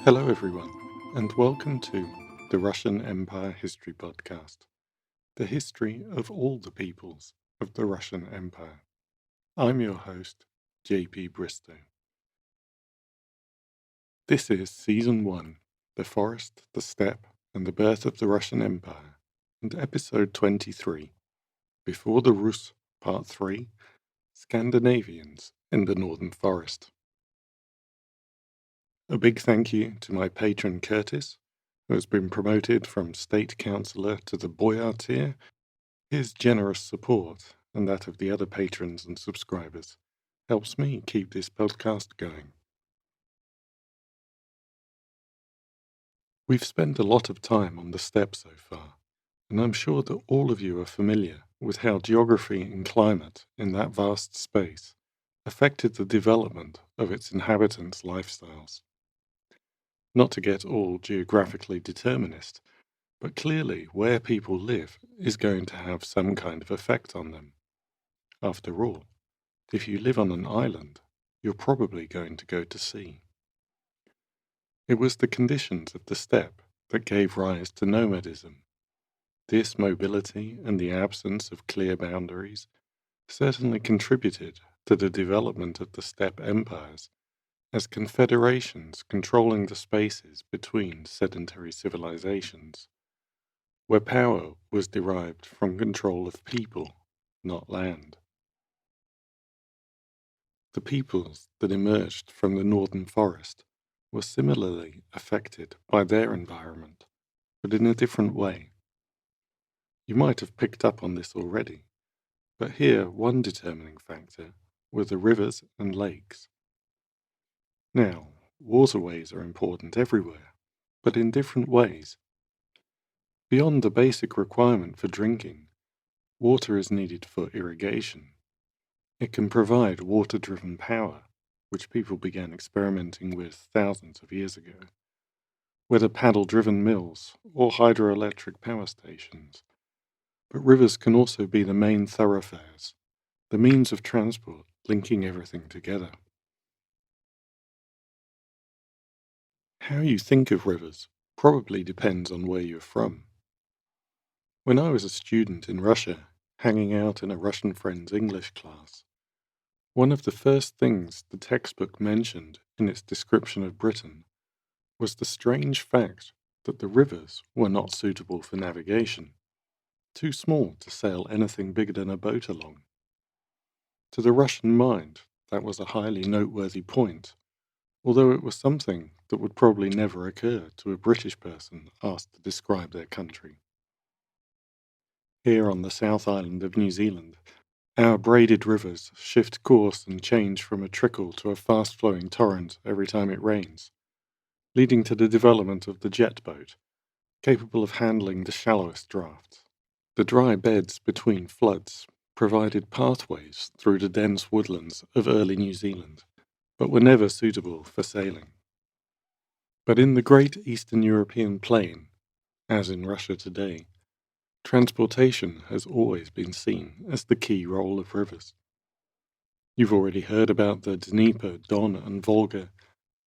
Hello, everyone, and welcome to the Russian Empire History Podcast, the history of all the peoples of the Russian Empire. I'm your host, JP Bristow. This is Season 1, The Forest, the Steppe, and the Birth of the Russian Empire, and Episode 23, Before the Rus, Part 3, Scandinavians in the Northern Forest. A big thank you to my patron Curtis, who has been promoted from State Councillor to the Boyar tier. His generous support, and that of the other patrons and subscribers, helps me keep this podcast going. We've spent a lot of time on the steppe so far, and I'm sure that all of you are familiar with how geography and climate in that vast space affected the development of its inhabitants' lifestyles. Not to get all geographically determinist, but clearly where people live is going to have some kind of effect on them. After all, if you live on an island, you're probably going to go to sea. It was the conditions of the steppe that gave rise to nomadism. This mobility and the absence of clear boundaries certainly contributed to the development of the steppe empires as confederations controlling the spaces between sedentary civilizations, where power was derived from control of people, not land. The peoples that emerged from the northern forest were similarly affected by their environment, but in a different way. You might have picked up on this already, but here one determining factor were the rivers and lakes. Now, waterways are important everywhere, but in different ways. Beyond the basic requirement for drinking, water is needed for irrigation. It can provide water-driven power, which people began experimenting with thousands of years ago, whether paddle-driven mills or hydroelectric power stations. But rivers can also be the main thoroughfares, the means of transport linking everything together. How you think of rivers probably depends on where you're from. When I was a student in Russia, hanging out in a Russian friend's English class, one of the first things the textbook mentioned in its description of Britain was the strange fact that the rivers were not suitable for navigation, too small to sail anything bigger than a boat along. To the Russian mind, that was a highly noteworthy point, although it was something that would probably never occur to a British person asked to describe their country. Here on the South Island of New Zealand, our braided rivers shift course and change from a trickle to a fast-flowing torrent every time it rains, leading to the development of the jet boat, capable of handling the shallowest drafts. The dry beds between floods provided pathways through the dense woodlands of early New Zealand, but were never suitable for sailing. But in the great Eastern European plain, as in Russia today, transportation has always been seen as the key role of rivers. You've already heard about the Dnieper, Don, and Volga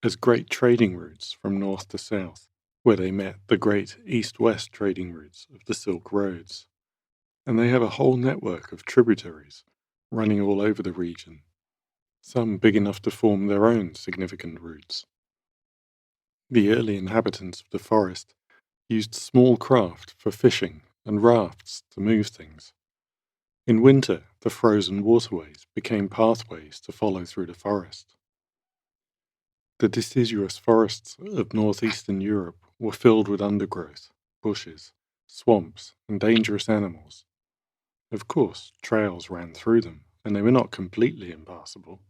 as great trading routes from north to south, where they met the great east-west trading routes of the Silk Roads. And they have a whole network of tributaries running all over the region, some big enough to form their own significant routes. The early inhabitants of the forest used small craft for fishing and rafts to move things. In winter, the frozen waterways became pathways to follow through the forest. The deciduous forests of northeastern Europe were filled with undergrowth, bushes, swamps, and dangerous animals. Of course, trails ran through them, and they were not completely impassable.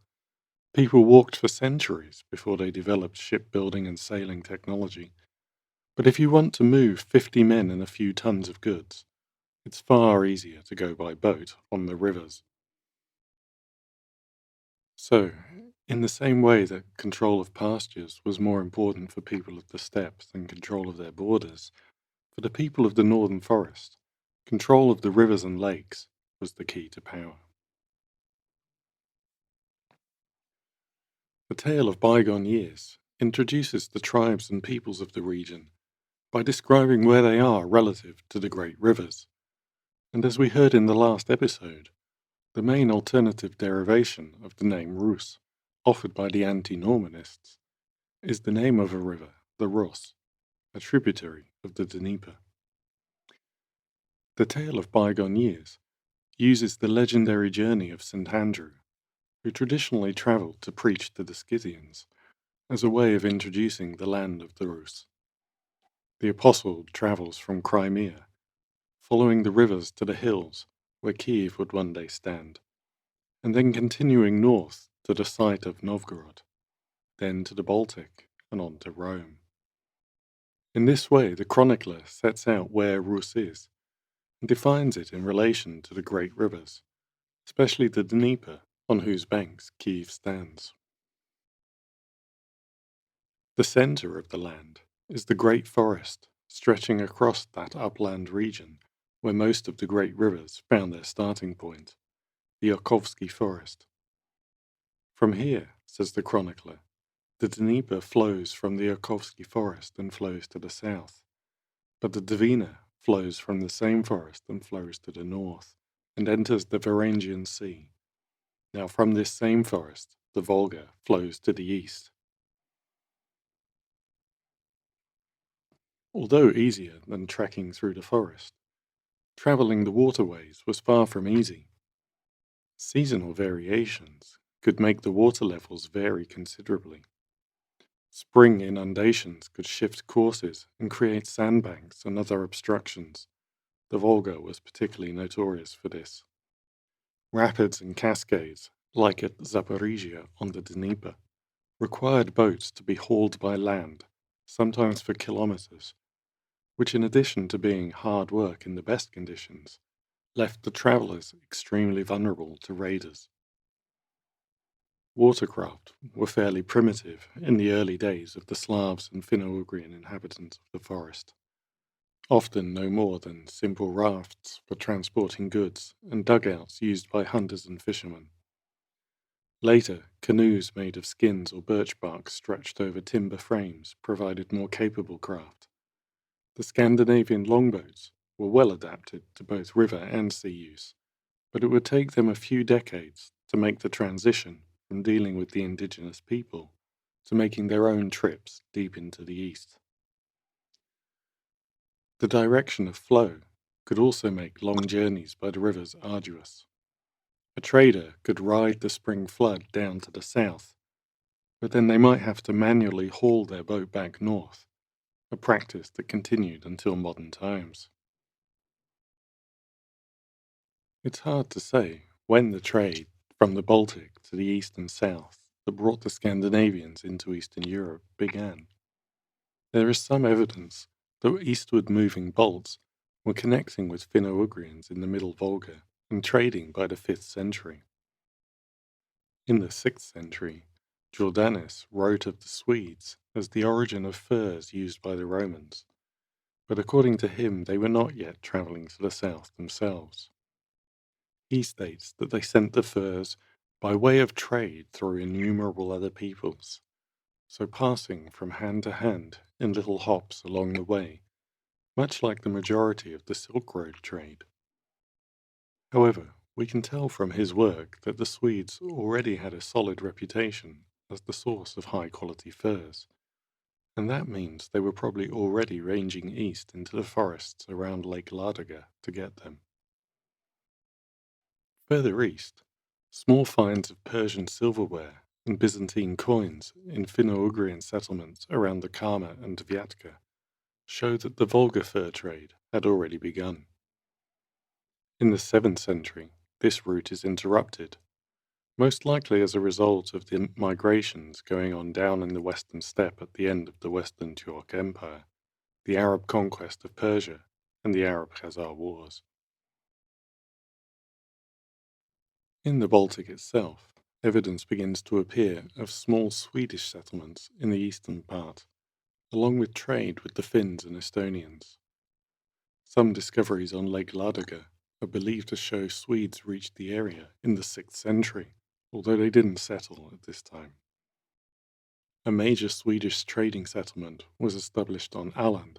People walked for centuries before they developed shipbuilding and sailing technology. But if you want to move 50 men and a few tons of goods, it's far easier to go by boat on the rivers. So, in the same way that control of pastures was more important for people of the steppes than control of their borders, for the people of the northern forest, control of the rivers and lakes was the key to power. The tale of bygone years introduces the tribes and peoples of the region by describing where they are relative to the great rivers. And as we heard in the last episode, the main alternative derivation of the name Rus, offered by the anti-Normanists, is the name of a river, the Ros, a tributary of the Dnieper. The tale of bygone years uses the legendary journey of St. Andrew, who traditionally travelled to preach to the Scythians, as a way of introducing the land of the Rus. The apostle travels from Crimea, following the rivers to the hills where Kiev would one day stand, and then continuing north to the site of Novgorod, then to the Baltic and on to Rome. In this way, the chronicler sets out where Rus is and defines it in relation to the great rivers, especially the Dnieper, on whose banks Kiev stands. The center of the land is the great forest stretching across that upland region where most of the great rivers found their starting point, the Okovsky Forest. From here, says the chronicler, the Dnieper flows from the Okovsky Forest and flows to the south, but the Dvina flows from the same forest and flows to the north and enters the Varangian Sea. Now from this same forest, the Volga flows to the east. Although easier than trekking through the forest, travelling the waterways was far from easy. Seasonal variations could make the water levels vary considerably. Spring inundations could shift courses and create sandbanks and other obstructions. The Volga was particularly notorious for this. Rapids and cascades, like at Zaporizhia on the Dnieper, required boats to be hauled by land, sometimes for kilometers, which, in addition to being hard work in the best conditions, left the travelers extremely vulnerable to raiders. Watercraft were fairly primitive in the early days of the Slavs and Finno-Ugrian inhabitants of the forest, often no more than simple rafts for transporting goods and dugouts used by hunters and fishermen. Later, canoes made of skins or birch bark stretched over timber frames provided more capable craft. The Scandinavian longboats were well adapted to both river and sea use, but it would take them a few decades to make the transition from dealing with the indigenous people to making their own trips deep into the east. The direction of flow could also make long journeys by the rivers arduous. A trader could ride the spring flood down to the south, but then they might have to manually haul their boat back north, a practice that continued until modern times. It's hard to say when the trade from the Baltic to the east and south that brought the Scandinavians into Eastern Europe began. There is some evidence that eastward moving Balts were connecting with Finno-Ugrians in the Middle Volga and trading by the 5th century. In the 6th century, Jordanes wrote of the Swedes as the origin of furs used by the Romans, but according to him they were not yet travelling to the south themselves. He states that they sent the furs by way of trade through innumerable other peoples, so passing from hand to hand in little hops along the way, much like the majority of the Silk Road trade. However, we can tell from his work that the Swedes already had a solid reputation as the source of high-quality furs, and that means they were probably already ranging east into the forests around Lake Lardiger to get them. Further east, small finds of Persian silverware and Byzantine coins in Finno-Ugrian settlements around the Kama and Vyatka show that the Volga fur trade had already begun. In the 7th century, this route is interrupted, most likely as a result of the migrations going on down in the Western Steppe at the end of the Western Tюrk Empire, the Arab conquest of Persia, and the Arab-Khazar Wars. In the Baltic itself, evidence begins to appear of small Swedish settlements in the eastern part, along with trade with the Finns and Estonians. Some discoveries on Lake Ladoga are believed to show Swedes reached the area in the 6th century, although they didn't settle at this time. A major Swedish trading settlement was established on Åland,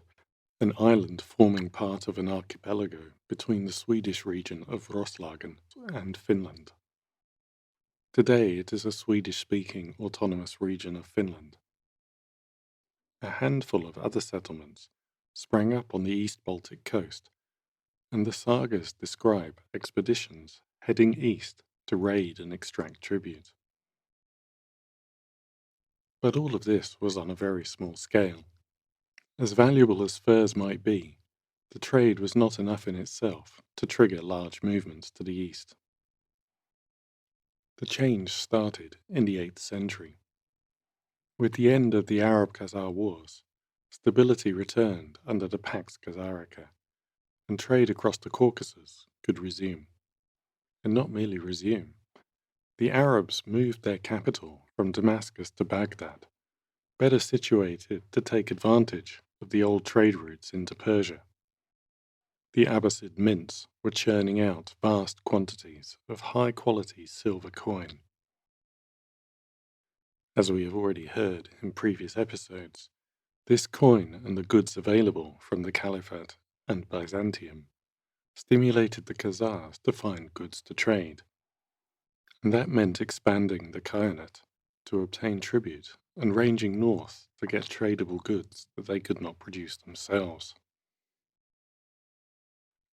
an island forming part of an archipelago between the Swedish region of Roslagen and Finland. Today it is a Swedish-speaking autonomous region of Finland. A handful of other settlements sprang up on the East Baltic coast, and the sagas describe expeditions heading east to raid and extract tribute. But all of this was on a very small scale. As valuable as furs might be, the trade was not enough in itself to trigger large movements to the east. The change started in the 8th century. With the end of the Arab-Khazar Wars, stability returned under the Pax Khazarica, and trade across the Caucasus could resume. And not merely resume. The Arabs moved their capital from Damascus to Baghdad, better situated to take advantage of the old trade routes into Persia. The Abbasid mints were churning out vast quantities of high-quality silver coin. As we have already heard in previous episodes, this coin and the goods available from the Caliphate and Byzantium stimulated the Khazars to find goods to trade, and that meant expanding the Khaganate to obtain tribute and ranging north to get tradable goods that they could not produce themselves.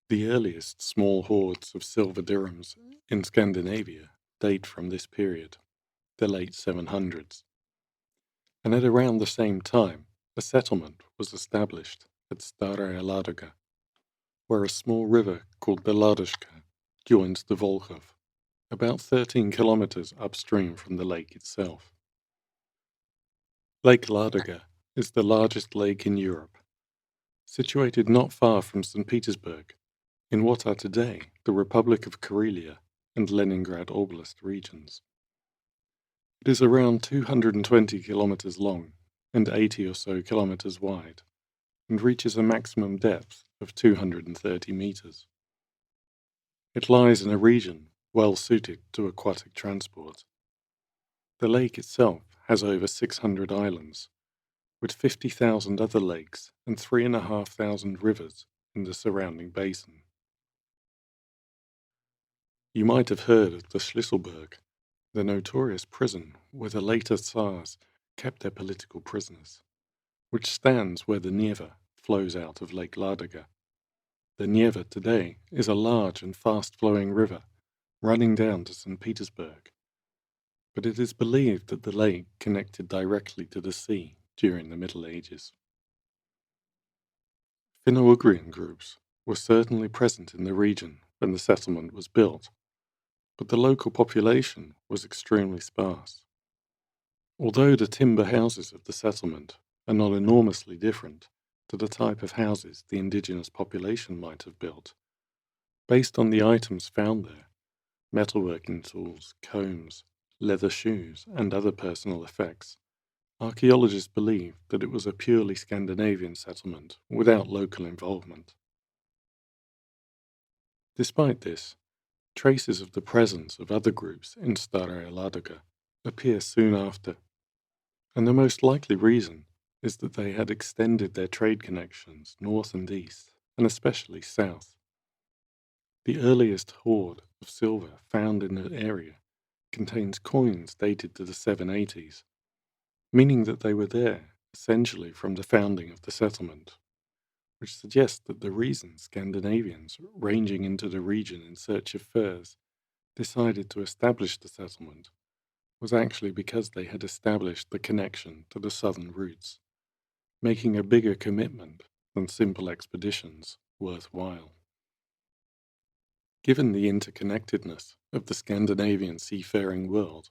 The earliest small hoards of silver dirhams in Scandinavia date from this period, the late 700s, and at around the same time a settlement was established at Staraya Lardiger, where a small river called the Lardiger joins the Volkhov, about 13 kilometers upstream from the lake itself. Lake Lardiger is the largest lake in Europe, situated not far from St. Petersburg, in what are today the Republic of Karelia and Leningrad Oblast regions. It is around 220 kilometers long and 80 or so kilometers wide, and reaches a maximum depth of 230 meters. It lies in a region well suited to aquatic transport. The lake itself has over 600 islands, with 50,000 other lakes and 3,500 rivers in the surrounding basin. You might have heard of the Schlüsselburg, the notorious prison where the later Tsars kept their political prisoners, which stands where the Neva flows out of Lake Lardiger. The Neva today is a large and fast-flowing river running down to St. Petersburg, but it is believed that the lake connected directly to the sea during the Middle Ages. Finno-Ugrian groups were certainly present in the region when the settlement was built, but the local population was extremely sparse. Although the timber houses of the settlement are not enormously different to the type of houses the indigenous population might have built, based on the items found there, metalworking tools, combs, leather shoes, and other personal effects, archaeologists believe that it was a purely Scandinavian settlement without local involvement. Despite this, traces of the presence of other groups in Staraya Lardiger appear soon after, and the most likely reason is that they had extended their trade connections north and east, and especially south. The earliest hoard of silver found in the area contains coins dated to the 780s, meaning that they were there essentially from the founding of the settlement, which suggests that the reason Scandinavians ranging into the region in search of furs decided to establish the settlement was actually because they had established the connection to the southern routes, making a bigger commitment than simple expeditions worthwhile. Given the interconnectedness of the Scandinavian seafaring world,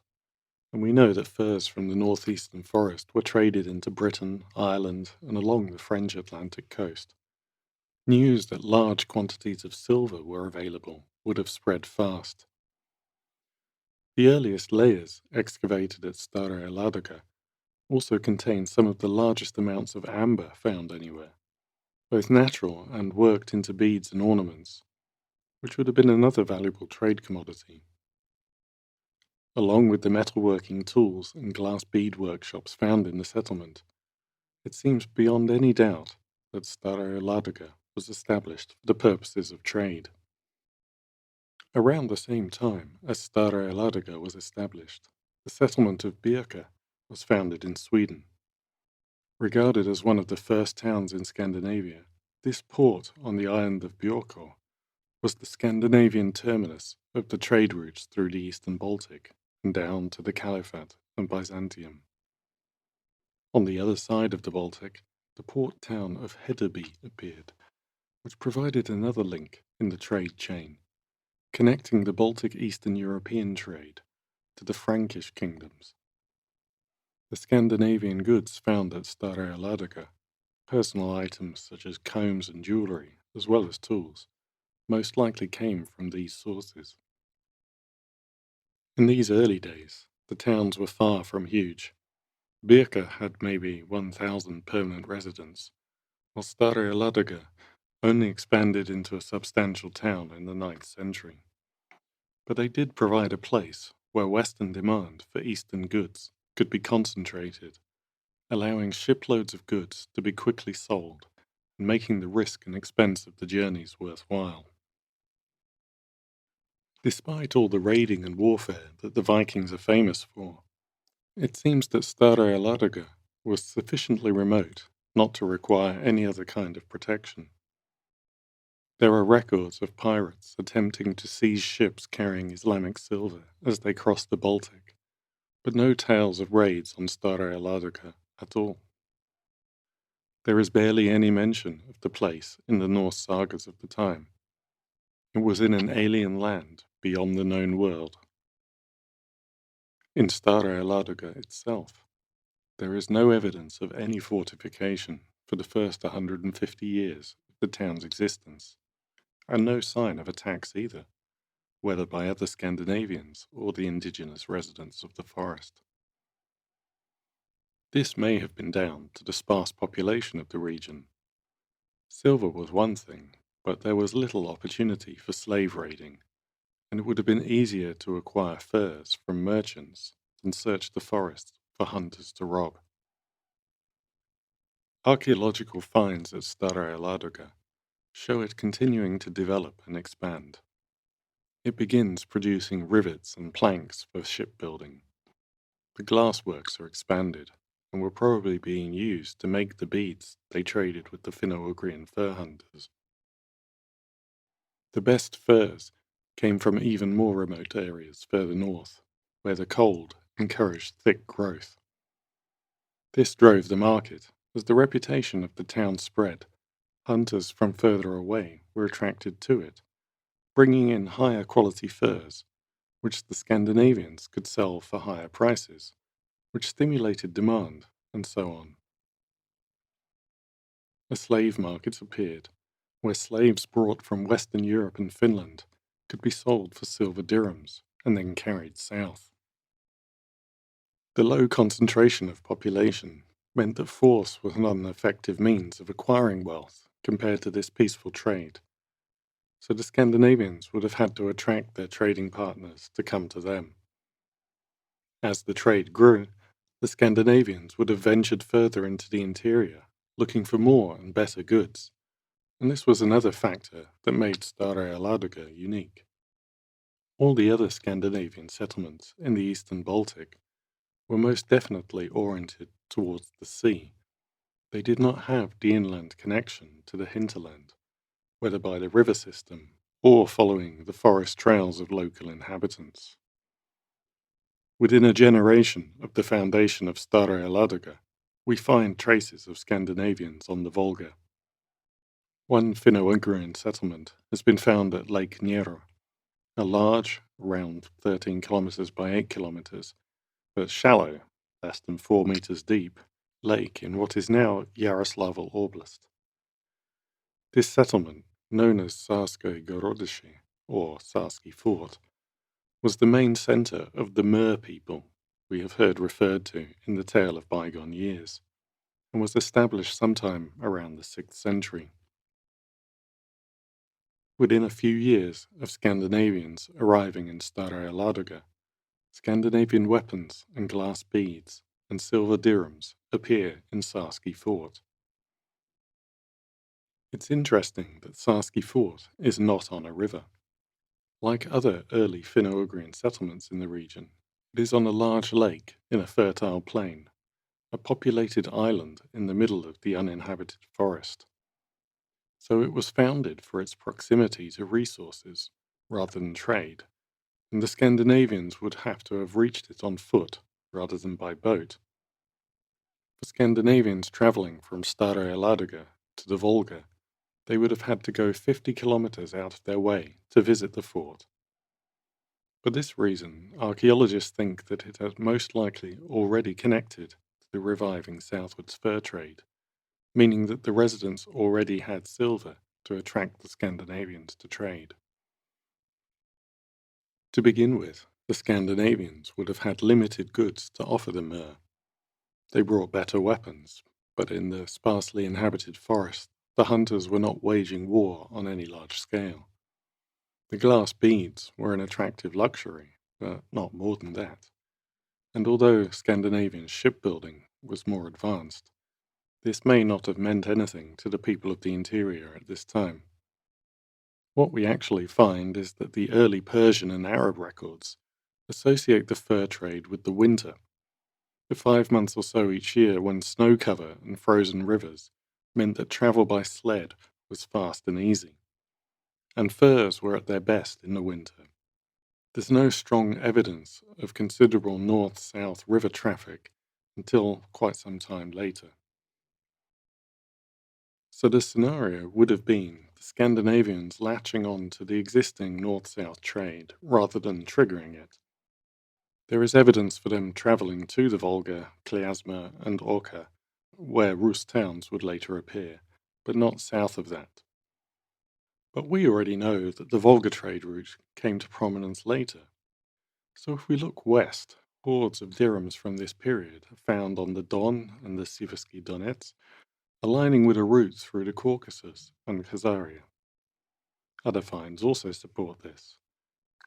and we know that furs from the northeastern forest were traded into Britain, Ireland, and along the French Atlantic coast, news that large quantities of silver were available would have spread fast. The earliest layers excavated at Staraya Lardiger also contain some of the largest amounts of amber found anywhere, both natural and worked into beads and ornaments, which would have been another valuable trade commodity. Along with the metalworking tools and glass bead workshops found in the settlement, it seems beyond any doubt that Stare Lardiger was established for the purposes of trade. Around the same time as Stare Lardiger was established, the settlement of Birka was founded in Sweden. Regarded as one of the first towns in Scandinavia, this port on the island of Bjorkö was the Scandinavian terminus of the trade routes through the eastern Baltic and down to the Caliphate and Byzantium. On the other side of the Baltic, the port town of Hedeby appeared, which provided another link in the trade chain, connecting the Baltic Eastern European trade to the Frankish kingdoms. The Scandinavian goods found at Stare Lardiger, personal items such as combs and jewellery, as well as tools, most likely came from these sources. In these early days, the towns were far from huge. Birka had maybe 1,000 permanent residents, while Stare Lardiger only expanded into a substantial town in the 9th century. But they did provide a place where Western demand for Eastern goods could be concentrated, allowing shiploads of goods to be quickly sold and making the risk and expense of the journeys worthwhile. Despite all the raiding and warfare that the Vikings are famous for, it seems that Stare Lardiger was sufficiently remote not to require any other kind of protection. There are records of pirates attempting to seize ships carrying Islamic silver as they crossed the Baltic, but no tales of raids on Stare Lardiger at all. There is barely any mention of the place in the Norse sagas of the time. It was in an alien land beyond the known world. In Stare Lardiger itself, there is no evidence of any fortification for the first 150 years of the town's existence, and no sign of attacks either, whether by other Scandinavians or the indigenous residents of the forest. This may have been down to the sparse population of the region. Silver was one thing, but there was little opportunity for slave raiding, and it would have been easier to acquire furs from merchants than search the forest for hunters to rob. Archaeological finds at Stare Lardiger show it continuing to develop and expand. It begins producing rivets and planks for shipbuilding. The glassworks are expanded and were probably being used to make the beads they traded with the Finno-Ugrian fur hunters. The best furs came from even more remote areas further north, where the cold encouraged thick growth. This drove the market. As the reputation of the town spread, hunters from further away were attracted to it, bringing in higher quality furs, which the Scandinavians could sell for higher prices, which stimulated demand, and so on. A slave market appeared, where slaves brought from Western Europe and Finland could be sold for silver dirhams and then carried south. The low concentration of population meant that force was not an effective means of acquiring wealth compared to this peaceful trade, so the Scandinavians would have had to attract their trading partners to come to them. As the trade grew, the Scandinavians would have ventured further into the interior, looking for more and better goods, and this was another factor that made Stare Lardiger unique. All the other Scandinavian settlements in the eastern Baltic were most definitely oriented towards the sea. They did not have the inland connection to the hinterland, whether by the river system or following the forest trails of local inhabitants. Within a generation of the foundation of Stare Lardiger, we find traces of Scandinavians on the Volga. One Finno-Ugrian settlement has been found at Lake Nero, a large, around 13 kilometers by 8 kilometers, but shallow, less than 4 meters deep, lake in what is now Yaroslavl Oblast. This settlement, known as Sarskoye Gorodische, or Sarsky Fort, was the main center of the Mer people we have heard referred to in the tale of bygone years, and was established sometime around the 6th century. Within a few years of Scandinavians arriving in Stare Lardiger, Scandinavian weapons and glass beads and silver dirhams appear in Sarski Fort. It's interesting that Sarski Fort is not on a river. Like other early Finno-Ugrian settlements in the region, it is on a large lake in a fertile plain, a populated island in the middle of the uninhabited forest. So it was founded for its proximity to resources rather than trade, and the Scandinavians would have to have reached it on foot rather than by boat. For Scandinavians travelling from Staraya Lardiger to the Volga, they would have had to go 50 kilometers out of their way to visit the fort. For this reason, archaeologists think that it had most likely already connected to the reviving southwards fur trade, meaning that the residents already had silver to attract the Scandinavians to trade. To begin with, the Scandinavians would have had limited goods to offer the Mer. They brought better weapons, but in the sparsely inhabited forest, the hunters were not waging war on any large scale. The glass beads were an attractive luxury, but not more than that. And although Scandinavian shipbuilding was more advanced, this may not have meant anything to the people of the interior at this time. What we actually find is that the early Persian and Arab records associate the fur trade with the winter, the 5 months or so each year when snow cover and frozen rivers meant that travel by sled was fast and easy, and furs were at their best in the winter. There's no strong evidence of considerable north-south river traffic until quite some time later. So the scenario would have been the Scandinavians latching on to the existing north-south trade rather than triggering it. There is evidence for them travelling to the Volga, Kliazma, and Orka, where Rus towns would later appear, but not south of that. But we already know that the Volga trade route came to prominence later. So if we look west, hordes of dirhams from this period are found on the Don and the Siversky Donets, aligning with a route through the Caucasus and Khazaria. Other finds also support this.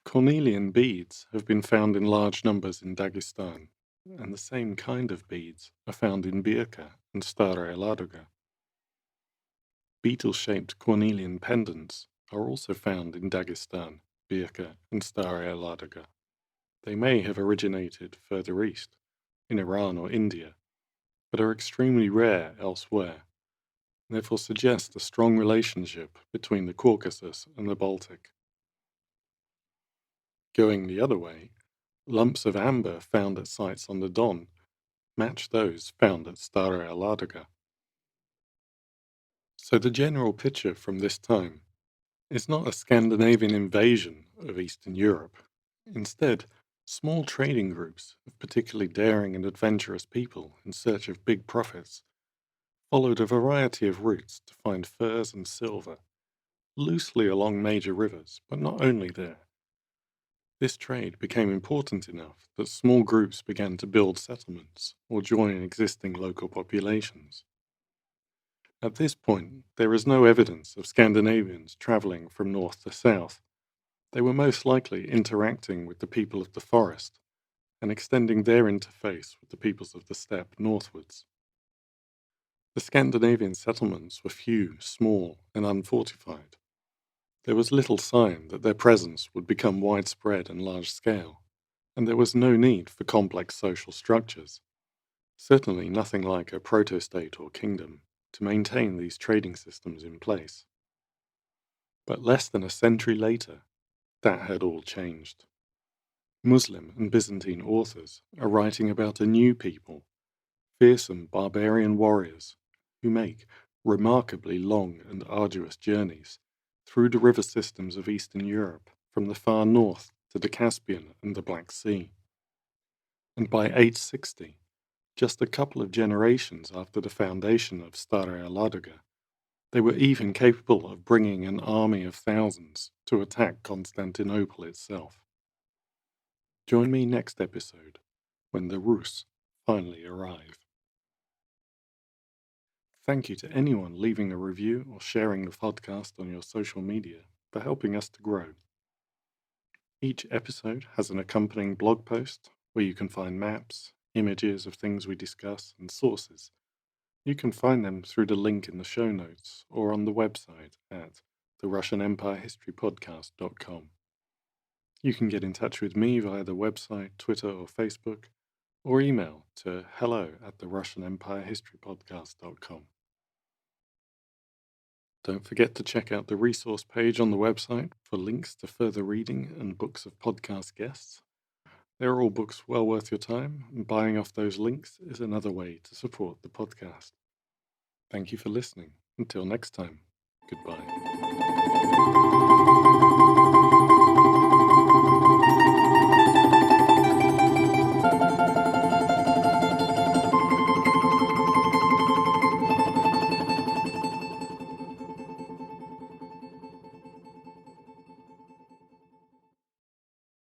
Cornelian beads have been found in large numbers in Dagestan, and the same kind of beads are found in Birka and Staraya Ladoga. Beetle-shaped cornelian pendants are also found in Dagestan, Birka, and Staraya Ladoga. They may have originated further east, in Iran or India, but are extremely rare elsewhere, and therefore suggest a strong relationship between the Caucasus and the Baltic. Going the other way, lumps of amber found at sites on the Don match those found at Staraya Ladoga. So the general picture from this time is not a Scandinavian invasion of Eastern Europe. Instead, small trading groups of particularly daring and adventurous people in search of big profits followed a variety of routes to find furs and silver, loosely along major rivers, but not only there. This trade became important enough that small groups began to build settlements or join existing local populations. At this point, there is no evidence of Scandinavians travelling from north to south. They were most likely interacting with the people of the forest and extending their interface with the peoples of the steppe northwards. The Scandinavian settlements were few, small, and unfortified. There was little sign that their presence would become widespread and large-scale, and there was no need for complex social structures, certainly nothing like a proto-state or kingdom, to maintain these trading systems in place. But less than a century later, that had all changed. Muslim and Byzantine authors are writing about a new people, fearsome barbarian warriors who make remarkably long and arduous journeys through the river systems of Eastern Europe from the far north to the Caspian and the Black Sea. And by 860, just a couple of generations after the foundation of Staraya Ladoga, they were even capable of bringing an army of thousands to attack Constantinople itself. Join me next episode when the Rus finally arrive. Thank you to anyone leaving a review or sharing the podcast on your social media for helping us to grow. Each episode has an accompanying blog post where you can find maps, images of things we discuss, and sources. You can find them through the link in the show notes or on the website at therussianempirehistorypodcast.com. You can get in touch with me via the website, Twitter, or Facebook, or email to hello@therussianempirehistorypodcast.com. Don't forget to check out the resource page on the website for links to further reading and books of podcast guests. They're all books well worth your time, and buying off those links is another way to support the podcast. Thank you for listening. Until next time, goodbye.